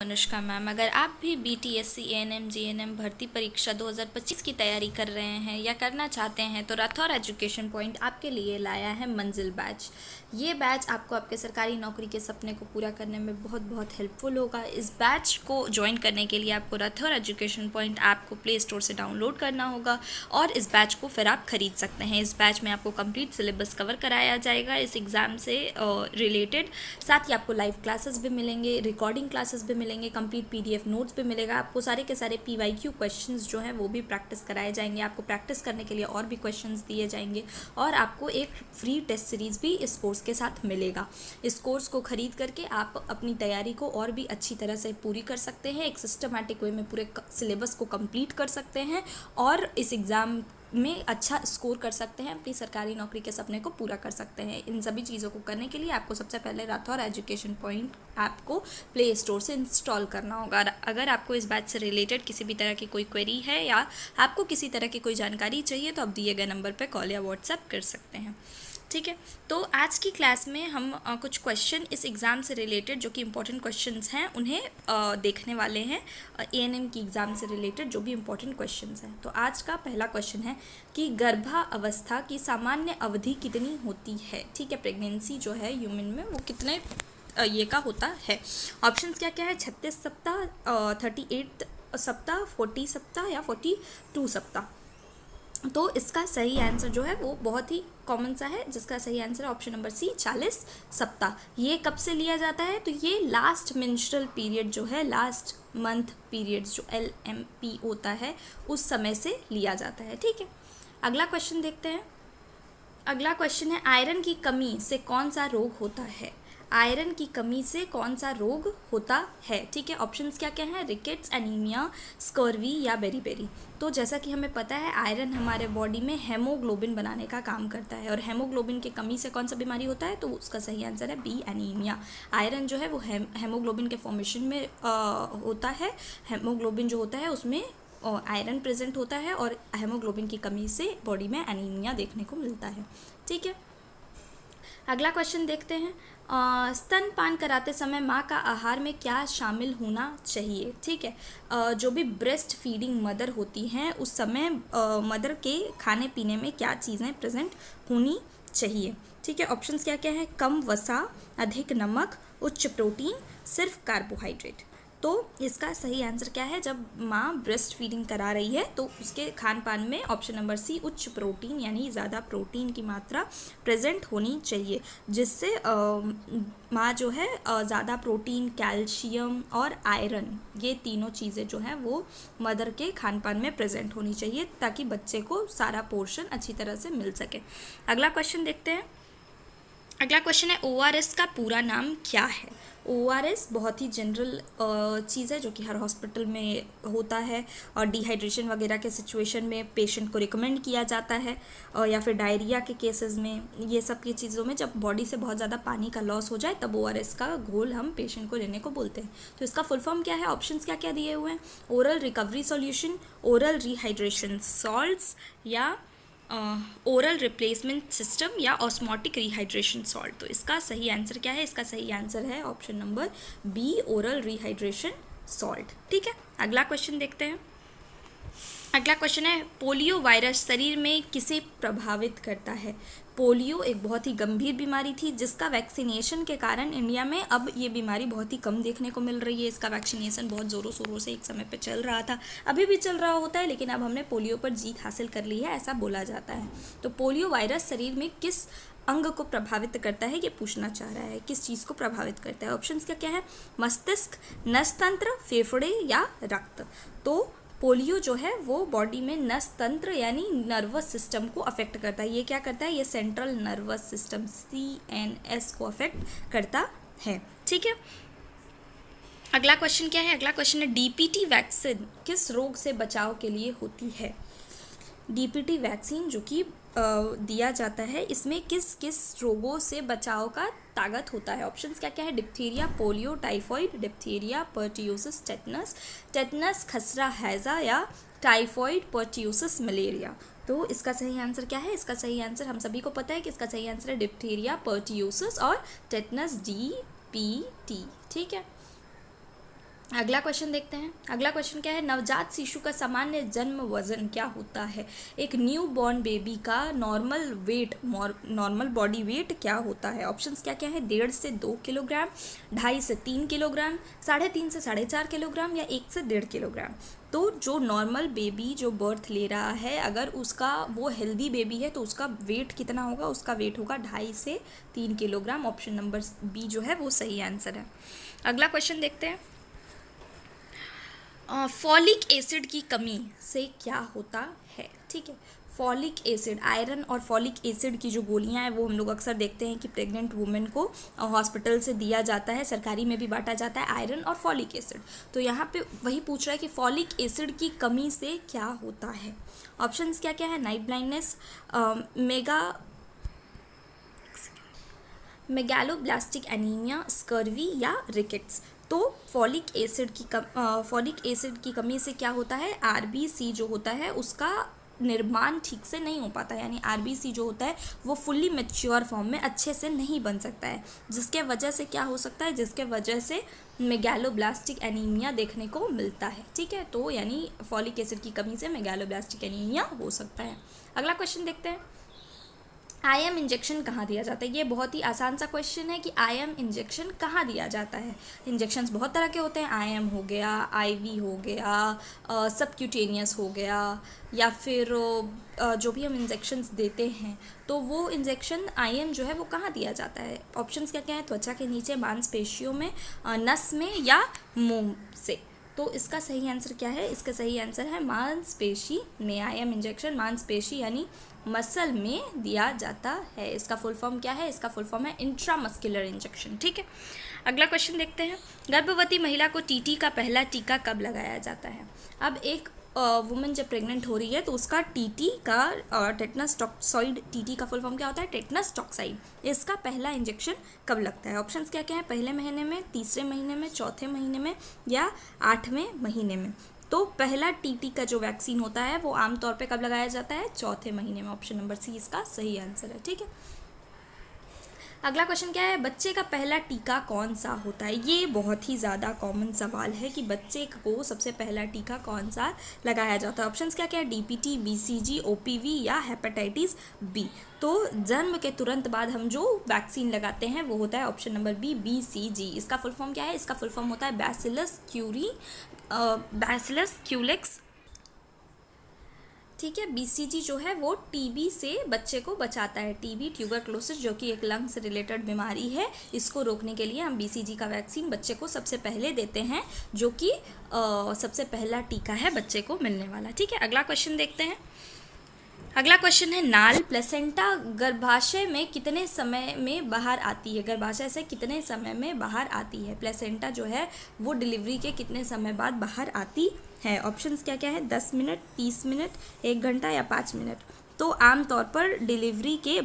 Anushka ma'am. अगर आप भी BTSC ANM GNM भर्ती परीक्षा 2025 की तैयारी कर रहे हैं या करना चाहते हैं तो राठौर एजुकेशन पॉइंट आपके लिए लाया है मंजिल बैच। ये बैच आपको आपके सरकारी नौकरी के सपने को पूरा करने में बहुत बहुत हेल्पफुल होगा। इस बैच को ज्वाइन करने के लिए आपको राठौर एजुकेशन पॉइंट ऐप को प्ले स्टोर से डाउनलोड करना होगा और इस बैच को फिर आप खरीद सकते हैं। इस बैच में आपको कंप्लीट सिलेबस कवर कराया जाएगा इस एग्ज़ाम से रिलेटेड। साथ ही आपको लाइव क्लासेस भी मिलेंगे, रिकॉर्डिंग क्लासेस भी मिलेंगे, कंप्लीट PDF नोट्स भी मिलेगा। आपको सारे के सारे PYQ क्वेश्चंस जो हैं वो भी प्रैक्टिस कराए जाएंगे। आपको प्रैक्टिस करने के लिए और भी क्वेश्चंस दिए जाएंगे और आपको एक फ्री टेस्ट सीरीज़ भी इस कोर्स के साथ मिलेगा। इस कोर्स को खरीद करके आप अपनी तैयारी को और भी अच्छी तरह से पूरी कर सकते हैं, एक सिस्टमैटिक वे में पूरे सिलेबस को कंप्लीट कर सकते हैं और इस एग्ज़ाम में अच्छा स्कोर कर सकते हैं, अपनी सरकारी नौकरी के सपने को पूरा कर सकते हैं। इन सभी चीज़ों को करने के लिए आपको सबसे पहले राठौर एजुकेशन पॉइंट ऐप को प्ले स्टोर से इंस्टॉल करना होगा। अगर आपको इस बैच से रिलेटेड किसी भी तरह की कोई क्वेरी है या आपको किसी तरह की कोई जानकारी चाहिए तो आप दिए गए नंबर पर कॉल या व्हाट्सएप कर सकते हैं। ठीक है, तो आज की क्लास में हम कुछ क्वेश्चन इस एग्ज़ाम से रिलेटेड जो कि इम्पोर्टेंट क्वेश्चंस हैं उन्हें देखने वाले हैं। ANM की एग्ज़ाम से रिलेटेड जो भी इम्पोर्टेंट क्वेश्चंस हैं। तो आज का पहला क्वेश्चन है कि गर्भावस्था की सामान्य अवधि कितनी होती है। ठीक है, प्रेगनेंसी जो है ह्यूमन में वो कितने ये का होता है। ऑप्शंस क्या क्या है, 36 सप्ताह, 38 सप्ताह, 40 सप्ताह या 42 सप्ताह। तो इसका सही आंसर जो है वो बहुत ही कॉमन सा है, जिसका सही आंसर है ऑप्शन नंबर C, 40 सप्ताह। ये कब से लिया जाता है, तो ये लास्ट मेंस्ट्रुअल पीरियड जो है, लास्ट मंथ पीरियड जो LMP होता है उस समय से लिया जाता है। ठीक है, अगला क्वेश्चन देखते हैं। अगला क्वेश्चन है आयरन की कमी से कौन सा रोग होता है। आयरन की कमी से कौन सा रोग होता है। ठीक है, ऑप्शंस क्या क्या हैं, रिकेट्स, एनीमिया, स्कर्वी या बेरीबेरी। तो जैसा कि हमें पता है आयरन हमारे बॉडी में हेमोग्लोबिन बनाने का काम करता है और हेमोग्लोबिन की कमी से कौन सा बीमारी होता है, तो उसका सही आंसर है B, एनीमिया। आयरन जो है वो हेमोग्लोबिन के फॉर्मेशन में होता है। हेमोग्लोबिन जो होता है उसमें आयरन प्रेजेंट होता है और हेमोग्लोबिन की कमी से बॉडी में एनीमिया देखने को मिलता है। ठीक है, अगला क्वेश्चन देखते हैं। स्तनपान कराते समय माँ का आहार में क्या शामिल होना चाहिए। ठीक है, जो भी ब्रेस्ट फीडिंग मदर होती हैं उस समय मदर के खाने पीने में क्या चीज़ें प्रेजेंट होनी चाहिए। ठीक है, ऑप्शंस क्या क्या है, कम वसा, अधिक नमक, उच्च प्रोटीन, सिर्फ कार्बोहाइड्रेट। तो इसका सही आंसर क्या है, जब माँ ब्रेस्ट फीडिंग करा रही है तो उसके खान पान में ऑप्शन नंबर C, उच्च प्रोटीन यानी ज़्यादा प्रोटीन की मात्रा प्रेजेंट होनी चाहिए, जिससे माँ जो है ज़्यादा प्रोटीन, कैल्शियम और आयरन, ये तीनों चीज़ें जो हैं वो मदर के खान पान में प्रेजेंट होनी चाहिए ताकि बच्चे को सारा पोर्शन अच्छी तरह से मिल सके। अगला क्वेश्चन देखते हैं। अगला क्वेश्चन है ORS का पूरा नाम क्या है। ORS बहुत ही जनरल चीज़ है जो कि हर हॉस्पिटल में होता है और डिहाइड्रेशन वगैरह के सिचुएशन में पेशेंट को रिकमेंड किया जाता है या फिर डायरिया के केसेस में, ये सब की चीज़ों में जब बॉडी से बहुत ज़्यादा पानी का लॉस हो जाए तब ORS का घोल हम पेशेंट को लेने को बोलते हैं। तो इसका फुल फॉर्म क्या है, ऑप्शंस क्या क्या दिए हुए हैं, oral recovery solution, oral rehydration salts या ओरल रिप्लेसमेंट सिस्टम या ऑस्मोटिक रिहाइड्रेशन सॉल्ट। तो इसका सही आंसर क्या है, इसका सही आंसर है option number B, oral rehydration salt. ठीक है, अगला क्वेश्चन देखते हैं। अगला क्वेश्चन है पोलियो वायरस शरीर में किसे प्रभावित करता है। पोलियो एक बहुत ही गंभीर बीमारी थी जिसका वैक्सीनेशन के कारण इंडिया में अब ये बीमारी बहुत ही कम देखने को मिल रही है। इसका वैक्सीनेशन बहुत ज़ोरों शोरों से एक समय पे चल रहा था, अभी भी चल रहा होता है, लेकिन अब हमने पोलियो पर जीत हासिल कर ली है, ऐसा बोला जाता है। तो पोलियो वायरस शरीर में किस अंग को प्रभावित करता है, ये पूछना चाह रहा है, किस चीज़ को प्रभावित करता है। ऑप्शंस क्या क्या है, मस्तिष्क, नसतंत्र, फेफड़े या रक्त। तो पोलियो जो है वो बॉडी में नस तंत्र यानी नर्वस सिस्टम को अफेक्ट करता है। ये क्या करता है, ये सेंट्रल नर्वस सिस्टम CNS को अफेक्ट करता है। ठीक है, अगला क्वेश्चन क्या है। अगला क्वेश्चन है DPT वैक्सीन किस रोग से बचाव के लिए होती है। DPT वैक्सीन जो कि दिया जाता है इसमें किस किस रोगों से बचाव का ताकत होता है। ऑप्शंस क्या क्या है, diphtheria, polio, typhoid, diphtheria, pertussis, tetanus, tetanus, खसरा, हैजा या टाइफॉइड, पर्ट्यूसिस, मलेरिया। तो इसका सही आंसर क्या है, इसका सही आंसर हम सभी को पता है कि इसका सही आंसर है डिप्थीरिया, पर्ट्यूसिस और टेटनस, DPT। ठीक है, अगला क्वेश्चन देखते हैं। अगला क्वेश्चन क्या है, नवजात शिशु का सामान्य जन्म वजन क्या होता है। एक न्यू बॉर्न बेबी का नॉर्मल बॉडी वेट क्या होता है। ऑप्शंस क्या क्या है, 1.5 से 2 किलोग्राम, 2.5 से 3 किलोग्राम, 3.5 से 4.5 किलोग्राम या 1 से 1.5 किलोग्राम। तो जो नॉर्मल बेबी जो बर्थ ले रहा है, अगर उसका वो हेल्दी बेबी है तो उसका वेट कितना होगा, उसका वेट होगा 2.5 से 3 किलोग्राम। ऑप्शन नंबर बी जो है वो सही आंसर है। अगला क्वेश्चन देखते हैं। फॉलिक एसिड की कमी से क्या होता है। ठीक है, फॉलिक एसिड, आयरन और फॉलिक एसिड की जो गोलियां हैं वो हम लोग अक्सर देखते हैं कि प्रेग्नेंट वुमेन को हॉस्पिटल से दिया जाता है, सरकारी में भी बांटा जाता है आयरन और फॉलिक एसिड। तो यहाँ पे वही पूछ रहा है कि फॉलिक एसिड की कमी से क्या होता है। ऑप्शंस क्या क्या है, night blindness, megaloblastic anaemia, scurvy या रिकेट्स। तो फॉलिक एसिड की कमी से क्या होता है, आरबीसी जो होता है उसका निर्माण ठीक से नहीं हो पाता, यानी आरबीसी जो होता है वो फुल्ली मैच्योर फॉर्म में अच्छे से नहीं बन सकता है, जिसके वजह से क्या हो सकता है, जिसके वजह से मेगालोब्लास्टिक एनीमिया देखने को मिलता है। ठीक है, तो यानी फॉलिक एसिड की कमी से मेगालोब्लास्टिक एनीमिया हो सकता है। अगला क्वेश्चन देखते हैं। आईएम इंजेक्शन कहाँ दिया जाता है। ये बहुत ही आसान सा क्वेश्चन है कि आईएम इंजेक्शन कहाँ दिया जाता है। इंजेक्शंस बहुत तरह के होते हैं, आईएम हो गया, आईवी हो गया, सबक्यूटेनियस हो गया, या फिर जो भी हम इंजेक्शंस देते हैं तो वो इंजेक्शन आईएम जो है वो कहाँ दिया जाता है। ऑप्शंस क्या क्या है, त्वचा के नीचे, मांसपेशियों में, नस में या मुंह से। तो इसका सही आंसर क्या है, इसका सही आंसर है मांसपेशी में। आईएम इंजेक्शन मांसपेशी यानी मसल में दिया जाता है। इसका फुल फॉर्म क्या है, इसका फुल फॉर्म है इंट्रामस्कुलर इंजेक्शन। ठीक है, अगला क्वेश्चन देखते हैं। गर्भवती महिला को टीटी का पहला टीका कब लगाया जाता है। अब एक वुमेन जब प्रेग्नेंट हो रही है तो उसका टीटी का टेटनस टॉक्साइड, टीटी का फुल फॉर्म क्या होता है, टेटनस टॉक्साइड, इसका पहला इंजेक्शन कब लगता है। ऑप्शंस क्या क्या है, पहले महीने में, तीसरे महीने में, चौथे महीने में या 8वें महीने में। तो पहला टीटी का जो वैक्सीन होता है वो आमतौर पे कब लगाया जाता है, चौथे महीने में। ऑप्शन नंबर सी इसका सही आंसर है। ठीक है, अगला क्वेश्चन क्या है, बच्चे का पहला टीका कौन सा होता है। ये बहुत ही ज़्यादा कॉमन सवाल है कि बच्चे को सबसे पहला टीका कौन सा लगाया जाता है। ऑप्शंस क्या क्या है, डीपीटी, बीसीजी, ओपीवी या हेपेटाइटिस बी। तो जन्म के तुरंत बाद हम जो वैक्सीन लगाते हैं वो होता है ऑप्शन नंबर बी, बीसीजी। इसका फुल फॉर्म क्या है, इसका फुल फॉर्म होता है बैसिलस क्यूलेक्स। ठीक है, बीसीजी जो है वो टीबी से बच्चे को बचाता है। टीबी, ट्यूबरक्लोसिस, जो कि एक लंग से रिलेटेड बीमारी है, इसको रोकने के लिए हम बीसीजी का वैक्सीन बच्चे को सबसे पहले देते हैं, जो कि सबसे पहला टीका है बच्चे को मिलने वाला। ठीक है, अगला क्वेश्चन देखते हैं। अगला क्वेश्चन है, नाल प्लेसेंटा गर्भाशय में कितने समय में बाहर आती है। गर्भाशय से कितने समय में बाहर आती है। प्लेसेंटा जो है वो डिलीवरी के कितने समय बाद बाहर आती है। ऑप्शंस क्या क्या है, 10 मिनट, 30 मिनट, 1 घंटा या 5 मिनट। तो आमतौर पर डिलीवरी के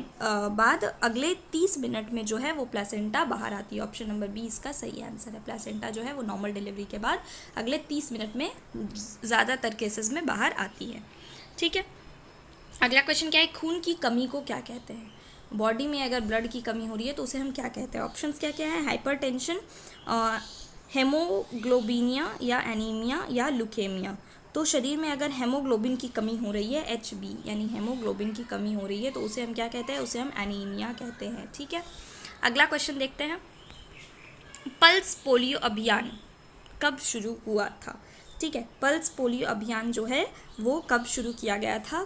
बाद अगले 30 मिनट में जो है वो प्लेसेंटा बाहर आती है। ऑप्शन नंबर बी इसका सही आंसर है। प्लेसेंटा जो है वो नॉर्मल डिलीवरी के बाद अगले 30 मिनट में ज़्यादातर केसेस में बाहर आती है। ठीक है, अगला क्वेश्चन क्या है, खून की कमी को क्या कहते हैं। बॉडी में अगर ब्लड की कमी हो रही है तो उसे हम क्या कहते हैं। ऑप्शंस क्या क्या है, हाइपरटेंशन, हेमोग्लोबिनिया या एनीमिया या लुकेमिया। तो शरीर में अगर हेमोग्लोबिन की कमी हो रही है, HB यानी हेमोग्लोबिन की कमी हो रही है, तो उसे हम क्या कहते हैं, उसे हम एनीमिया कहते हैं। ठीक है, अगला क्वेश्चन देखते हैं। पल्स पोलियो अभियान कब शुरू हुआ था। ठीक है, पल्स पोलियो अभियान जो है वो कब शुरू किया गया था।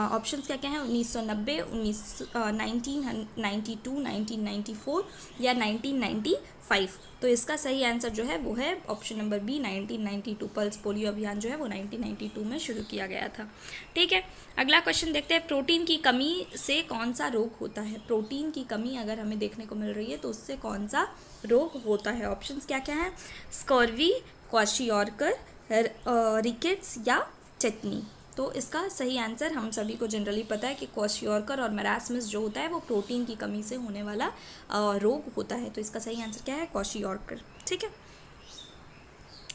ऑप्शंस क्या क्या हैं, 1990, 1992, 1994 या 1995। तो इसका सही आंसर जो है वो है option number B, 1992। Pulse polio अभियान जो है वो 1992 में शुरू किया गया था। ठीक है, अगला क्वेश्चन देखते हैं। प्रोटीन की कमी से कौन सा रोग होता है। प्रोटीन की कमी अगर हमें देखने को मिल रही है तो उससे कौन सा रोग होता है। ऑप्शंस क्या क्या हैं, स्कर्वी, क्वाशियोरकर, रिकेट्स या टेटनी। तो इसका सही आंसर हम सभी को जनरली पता है कि क्वाशियोरकर और मेरास्मस जो होता है वो प्रोटीन की कमी से होने वाला रोग होता है। तो इसका सही आंसर क्या है, क्वाशियोरकर। ठीक है,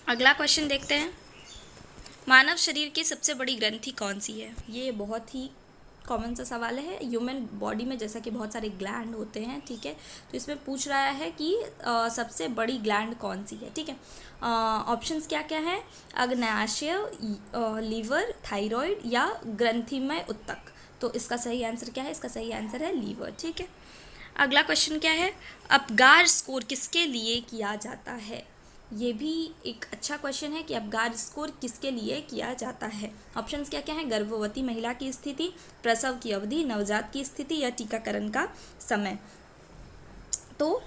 अगला क्वेश्चन देखते हैं। मानव शरीर की सबसे बड़ी ग्रंथि कौन सी है। ये बहुत ही कॉमन सा सवाल है। ह्यूमन बॉडी में जैसा कि बहुत सारे ग्लैंड होते हैं, ठीक है, तो इसमें पूछ रहा है कि सबसे बड़ी ग्लैंड कौन सी है, ठीक है। ऑप्शंस क्या क्या है? अग्नाशय, लीवर, थायराइड या ग्रंथिमय उत्तक। तो इसका सही आंसर क्या है? इसका सही आंसर है लीवर, ठीक है। अगला क्वेश्चन क्या है? अपगार स्कोर किसके लिए किया जाता है? ये भी एक अच्छा क्वेश्चन है कि अपगार स्कोर किसके लिए किया जाता है। ऑप्शंस क्या क्या हैं? गर्भवती महिला की स्थिति, प्रसव की अवधि, नवजात की स्थिति या टीकाकरण का समय। तो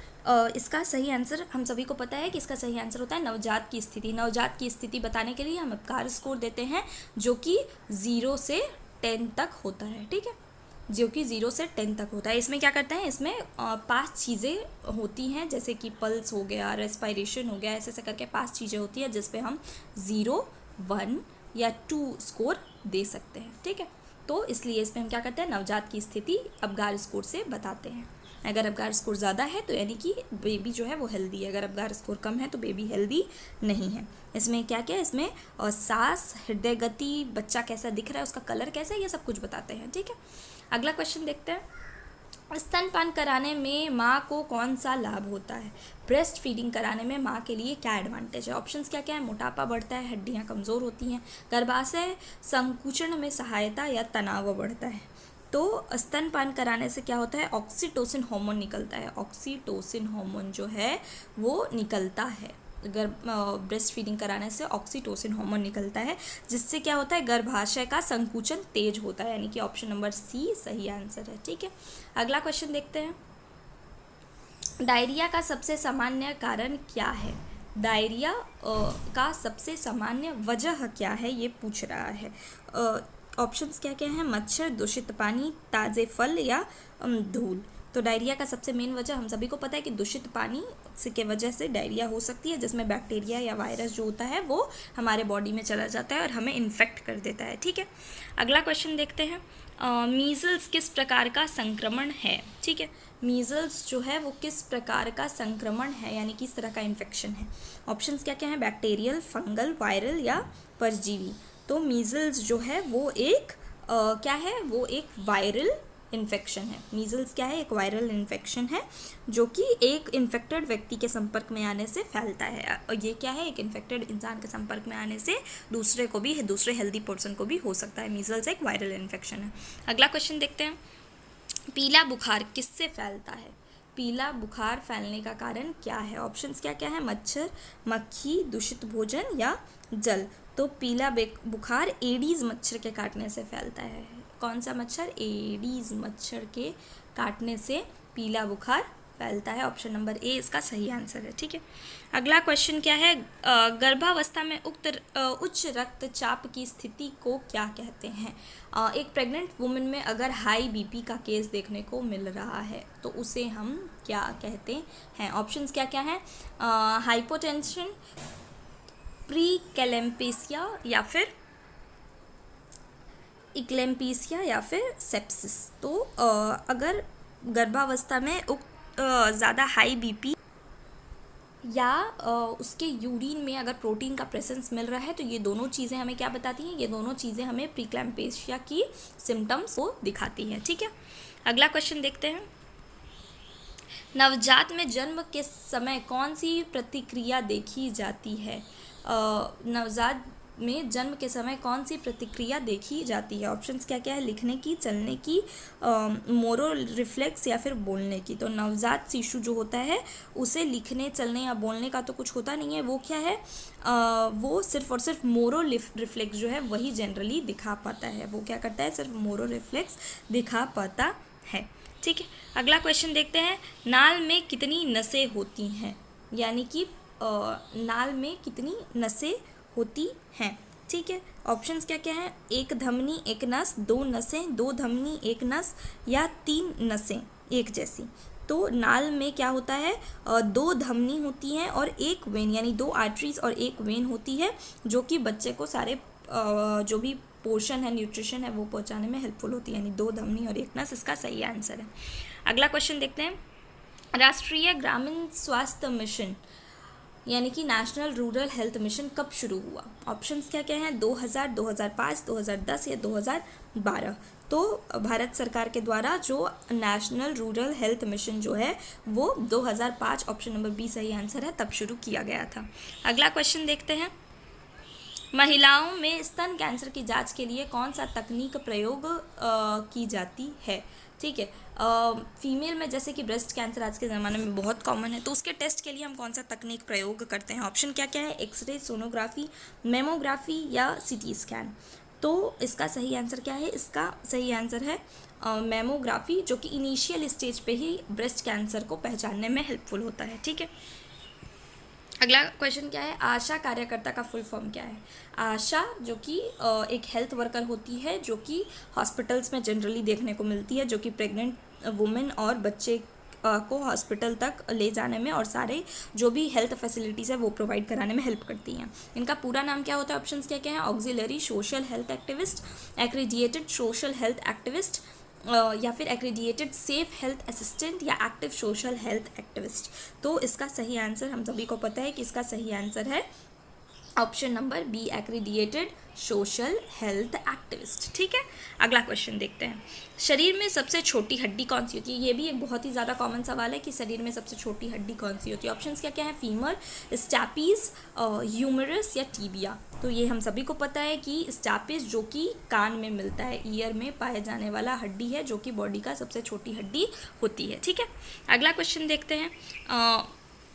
इसका सही आंसर हम सभी को पता है कि इसका सही आंसर होता है नवजात की स्थिति। नवजात की स्थिति बताने के लिए हम अपगार स्कोर देते हैं जो कि 0 से 10 तक होता है, ठीक है, जो कि 0 से 10 तक होता है। इसमें क्या करते हैं? इसमें 5 चीज़ें होती हैं, जैसे कि पल्स हो गया, रेस्पिरेशन हो गया, ऐसे ऐसे करके 5 चीज़ें होती हैं जिस पे हम 0, 1 या 2 स्कोर दे सकते हैं, ठीक है। तो इसलिए इसमें हम क्या करते हैं? नवजात की स्थिति अपगार स्कोर से बताते हैं। अगर अपगार स्कोर ज़्यादा है तो यानी कि बेबी जो है वो हेल्दी है, अगर अपगार स्कोर कम है तो बेबी हेल्दी नहीं है। इसमें क्या क्या है? इसमें सांस, हृदय गति, बच्चा कैसा दिख रहा है, उसका कलर कैसा है, ये सब कुछ बताते हैं, ठीक है। अगला क्वेश्चन देखते हैं। स्तनपान कराने में माँ को कौन सा लाभ होता है? ब्रेस्ट फीडिंग कराने में माँ के लिए क्या एडवांटेज है? ऑप्शंस क्या क्या है? मोटापा बढ़ता है, हड्डियाँ कमज़ोर होती हैं, गर्भाशय संकुचन में सहायता या तनाव बढ़ता है। तो स्तनपान कराने से क्या होता है? ऑक्सीटोसिन हार्मोन निकलता है। ऑक्सीटोसिन हार्मोन जो है वो निकलता है। ब्रेस्ट फीडिंग कराने से ऑक्सीटोसिन हार्मोन निकलता है, जिससे क्या होता है? गर्भाशय का संकुचन तेज होता है, यानी कि ऑप्शन नंबर सी सही आंसर है, ठीक है। अगला क्वेश्चन देखते हैं। डायरिया का सबसे सामान्य कारण क्या है? डायरिया का सबसे सामान्य वजह क्या है, ये पूछ रहा है। ऑप्शंस क्या क्या हैं? मच्छर, दूषित पानी, ताज़े फल या धूल। तो डायरिया का सबसे मेन वजह हम सभी को पता है कि दूषित पानी के वजह से डायरिया हो सकती है, जिसमें बैक्टीरिया या वायरस जो होता है वो हमारे बॉडी में चला जाता है और हमें इन्फेक्ट कर देता है, ठीक है। अगला क्वेश्चन देखते हैं। मीज़ल्स किस प्रकार का संक्रमण है? ठीक है, मीज़ल्स जो है वो किस प्रकार का संक्रमण है, यानी किस तरह का इन्फेक्शन है। ऑप्शंस क्या क्या हैं? बैक्टीरियल, फंगल, वायरल या परजीवी। तो मीज़ल्स जो है वो एक क्या है? वो एक वायरल इन्फेक्शन है। मीज़ल्स क्या है? एक वायरल इन्फेक्शन है जो कि एक इन्फेक्टेड व्यक्ति के संपर्क में आने से फैलता है। और ये क्या है? एक इन्फेक्टेड इंसान के संपर्क में आने से दूसरे को भी, दूसरे हेल्दी पर्सन को भी हो सकता है। मीज़ल्स एक वायरल इन्फेक्शन है। अगला क्वेश्चन देखते हैं। पीला बुखार किससे फैलता है? पीला बुखार फैलने का कारण क्या है? ऑप्शंस क्या क्या है? मच्छर, मक्खी, दूषित भोजन या जल। तो पीला बुखार एडीज़ मच्छर के काटने से फैलता है। कौन सा मच्छर? एडीज़ मच्छर के काटने से पीला बुखार फैलता है। ऑप्शन नंबर ए इसका सही आंसर है, ठीक है। अगला क्वेश्चन क्या है? गर्भावस्था में उच्च रक्तचाप की स्थिति को क्या कहते हैं? एक प्रेग्नेंट वुमेन में अगर हाई बीपी का केस देखने को मिल रहा है तो उसे हम क्या कहते हैं? ऑप्शंस क्या क्या हैं? हाइपोटेंशन, प्रीक्लैम्पेशिया या फिर इक्लेम्पीसिया या फिर सेप्सिस। तो अगर गर्भावस्था में ज़्यादा हाई बीपी या उसके यूरिन में अगर प्रोटीन का प्रेजेंस मिल रहा है तो ये दोनों चीज़ें हमें क्या बताती हैं? ये दोनों चीज़ें हमें प्रीक्लैम्पेशिया की सिम्टम्स को दिखाती हैं, ठीक है। अगला क्वेश्चन देखते हैं। नवजात में जन्म के समय कौन सी प्रतिक्रिया देखी जाती है? नवजात में जन्म के समय कौन सी प्रतिक्रिया देखी जाती है? ऑप्शंस क्या क्या है? लिखने की, चलने की, मोरो रिफ्लेक्स या फिर बोलने की। तो नवजात शिशु जो होता है उसे लिखने, चलने या बोलने का तो कुछ होता नहीं है। वो क्या है? वो सिर्फ और सिर्फ मोरो रिफ्लेक्स जो है वही जनरली दिखा पाता है। वो क्या करता है? सिर्फ मोरो रिफ्लेक्स दिखा पाता है, ठीक है। अगला क्वेश्चन देखते हैं। नाल में कितनी नसें होती हैं? यानी कि नाल में कितनी नसें होती हैं, ठीक है। ऑप्शंस क्या क्या हैं? एक धमनी, एक नस, दो नसें, दो धमनी, एक नस या 3 नसें एक जैसी। तो नाल में क्या होता है? 2 धमनी होती हैं और एक वेन, यानी 2 आर्टरीज और एक वेन होती है जो कि बच्चे को सारे जो भी पोर्शन है, न्यूट्रिशन है, वो पहुंचाने में हेल्पफुल होती है। यानी 2 धमनी और एक नस इसका सही आंसर है। अगला क्वेश्चन देखते हैं। राष्ट्रीय ग्रामीण स्वास्थ्य मिशन यानी कि नेशनल रूरल हेल्थ मिशन कब शुरू हुआ? ऑप्शंस क्या क्या हैं? 2000, 2005, 2010 या 2012। तो भारत सरकार के द्वारा जो नेशनल रूरल हेल्थ मिशन जो है वो 2005, ऑप्शन नंबर बी सही आंसर है, तब शुरू किया गया था। अगला क्वेश्चन देखते हैं। महिलाओं में स्तन कैंसर की जांच के लिए कौन सा तकनीक प्रयोग की जाती है? ठीक है, फीमेल में जैसे कि ब्रेस्ट कैंसर आज के ज़माने में बहुत कॉमन है, तो उसके टेस्ट के लिए हम कौन सा तकनीक प्रयोग करते हैं? ऑप्शन क्या क्या है? एक्सरे, सोनोग्राफी, मेमोग्राफी या सीटी स्कैन। तो इसका सही आंसर क्या है? इसका सही आंसर है मेमोग्राफी, जो कि इनिशियल स्टेज पे ही ब्रेस्ट कैंसर को पहचानने में हेल्पफुल होता है। ठीक है, अगला क्वेश्चन क्या है? आशा कार्यकर्ता का फुल फॉर्म क्या है? आशा जो कि एक हेल्थ वर्कर होती है, जो कि हॉस्पिटल्स में जनरली देखने को मिलती है, जो कि प्रेग्नेंट वुमेन और बच्चे को हॉस्पिटल तक ले जाने में और सारे जो भी हेल्थ फैसिलिटीज़ है वो प्रोवाइड कराने में हेल्प करती हैं। इनका पूरा नाम क्या होता है? ऑप्शंस क्या क्या हैं? Auxiliary social health activist, accredited social health activist, या फिर एक्रीडिएटेड सेफ हेल्थ असिस्टेंट या एक्टिव सोशल हेल्थ एक्टिविस्ट। तो इसका सही आंसर हम सभी को पता है कि इसका सही आंसर है option number B, accredited social health activist. ठीक है, अगला क्वेश्चन देखते हैं। शरीर में सबसे छोटी हड्डी कौन सी होती है? ये भी एक बहुत ही ज़्यादा कॉमन सवाल है कि शरीर में सबसे छोटी हड्डी कौन सी होती है। ऑप्शंस क्या क्या है? फीमर, स्टैपीज, ह्यूमरस या टीबिया। तो ये हम सभी को पता है कि स्टैपीज जो कि कान में मिलता है, ईयर में पाए जाने वाला हड्डी है, जो कि बॉडी का सबसे छोटी हड्डी होती है। ठीक है, अगला क्वेश्चन देखते हैं।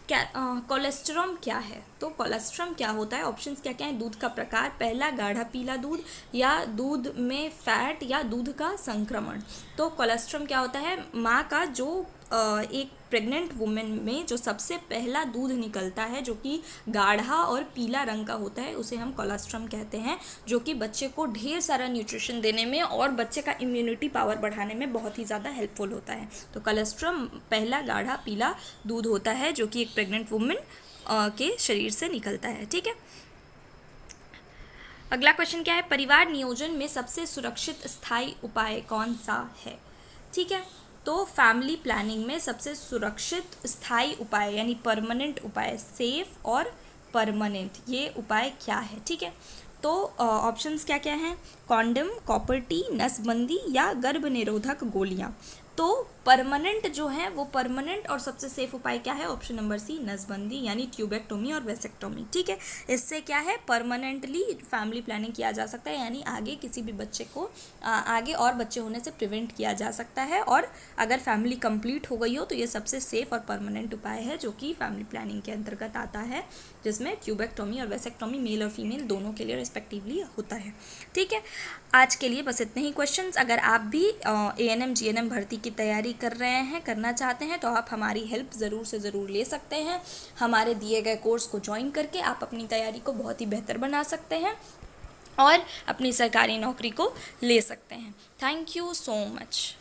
क्या कोलेस्ट्रॉम क्या है? तो कोलेस्ट्रॉम क्या होता है? ऑप्शंस क्या क्या है? दूध का प्रकार, पहला गाढ़ा पीला दूध, या दूध में फैट, या दूध का संक्रमण। तो कोलेस्ट्रॉम क्या होता है? माँ का जो एक प्रेग्नेंट वुमेन में जो सबसे पहला दूध निकलता है, जो कि गाढ़ा और पीला रंग का होता है, उसे हम कोलेस्ट्रॉम कहते हैं, जो कि बच्चे को ढेर सारा न्यूट्रिशन देने में और बच्चे का इम्यूनिटी पावर बढ़ाने में बहुत ही ज़्यादा हेल्पफुल होता है। तो कोलेस्ट्रॉम पहला गाढ़ा पीला दूध होता है, जो कि एक प्रेग्नेंट वुमेन के शरीर से निकलता है। ठीक है, अगला क्वेश्चन क्या है? परिवार नियोजन में सबसे सुरक्षित स्थायी उपाय कौन सा है? ठीक है, तो फैमिली प्लानिंग में सबसे सुरक्षित स्थायी उपाय यानी परमानेंट उपाय, सेफ और परमानेंट, ये उपाय क्या है? ठीक है, तो ऑप्शंस क्या क्या हैं? कॉन्डम, कॉपर टी, नसबंदी या गर्भ निरोधक गोलियां। तो परमानेंट जो है वो परमानेंट और सबसे सेफ उपाय क्या है? ऑप्शन नंबर सी, नसबंदी यानी ट्यूबेक्टोमी और वेसेक्टोमी। ठीक है, इससे क्या है? परमानेंटली फैमिली प्लानिंग किया जा सकता है, यानी आगे किसी भी बच्चे को आगे और बच्चे होने से प्रिवेंट किया जा सकता है। और अगर फैमिली कंप्लीट हो गई हो तो ये सबसे सेफ और परमानेंट उपाय है, जो कि फैमिली प्लानिंग के अंतर्गत आता है, जिसमें ट्यूबेक्टोमी और वेसेक्टोमी मेल और फीमेल दोनों के लिए रिस्पेक्टिवली होता है। ठीक है, आज के लिए बस इतने ही क्वेश्चंस। अगर आप भी ANM GNM भर्ती की तैयारी कर रहे हैं, करना चाहते हैं, तो आप हमारी हेल्प ज़रूर से ज़रूर ले सकते हैं। हमारे दिए गए कोर्स को ज्वाइन करके आप अपनी तैयारी को बहुत ही बेहतर बना सकते हैं और अपनी सरकारी नौकरी को ले सकते हैं। Thank you so much.